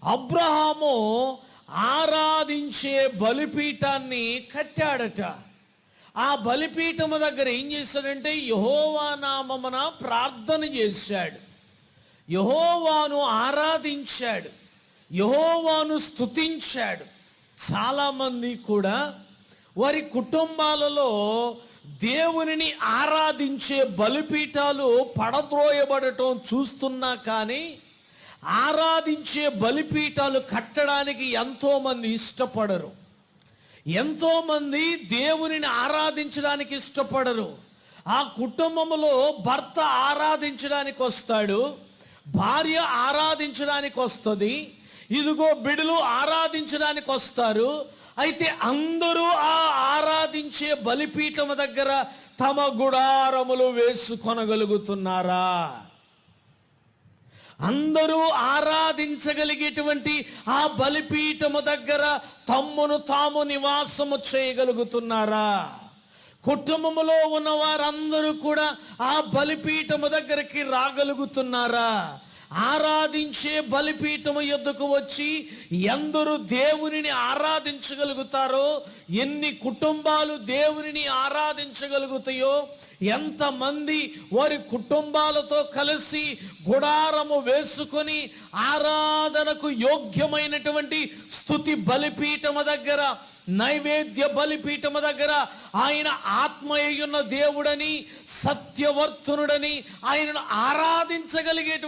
అబ్రహాము ఆరాధించే బలిపీఠాన్ని కట్టాడట. ఆ బలిపీఠము దగ్గర ఏం చేశాడంటే యెహోవా నామమున ప్రార్థన చేశాడు, యెహోవాను ఆరాధించాడు, యెహోవాను స్తుతించాడు. చాలామంది కూడా వారి కుటుంబాలలో దేవునిని ఆరాధించే బలిపీఠాలు పడద్రోయబడటం చూస్తున్నా కానీ ఆరాధించే బలిపీఠాలు కట్టడానికి ఎంతోమంది ఇష్టపడరు. ఎంతోమంది దేవునిని ఆరాధించడానికి ఇష్టపడరు. ఆ కుటుంబంలో భర్త ఆరాధించడానికి వస్తాడు, భార్య ఆరాధించడానికి వస్తుంది, ఇదిగో బిడ్డలు ఆరాధించడానికి వస్తారు. అయితే అందరూ ఆ ఆరాధించే బలిపీఠం దగ్గర తమ గుడారములు వేసుకొనగలుగుతున్నారా? అందరూ ఆరాధించగలిగేటువంటి ఆ బలిపీఠము దగ్గర తమ్మును తాము నివాసము చేయగలుగుతున్నారా? కుటుంబములో ఉన్న వారందరూ కూడా ఆ బలిపీఠము దగ్గరికి రాగలుగుతున్నారా? ఆరాధించే బలిపీఠము యొద్దకు వచ్చి ఎందరూ దేవునిని ఆరాధించగలుగుతారో, ఎన్ని కుటుంబాలు దేవునిని ఆరాధించగలుగుతాయో, ఎంతమంది వారి కుటుంబాలతో కలిసి గుడారము వేసుకొని ఆరాధనకు యోగ్యమైనటువంటి స్తుతి బలిపీఠము దగ్గర, నైవేద్య బలిపీఠము దగ్గర ఆయన ఆత్మయ్యున్న దేవుడని, సత్యవర్తనుడని ఆయనను ఆరాధించగలిగేటువంటి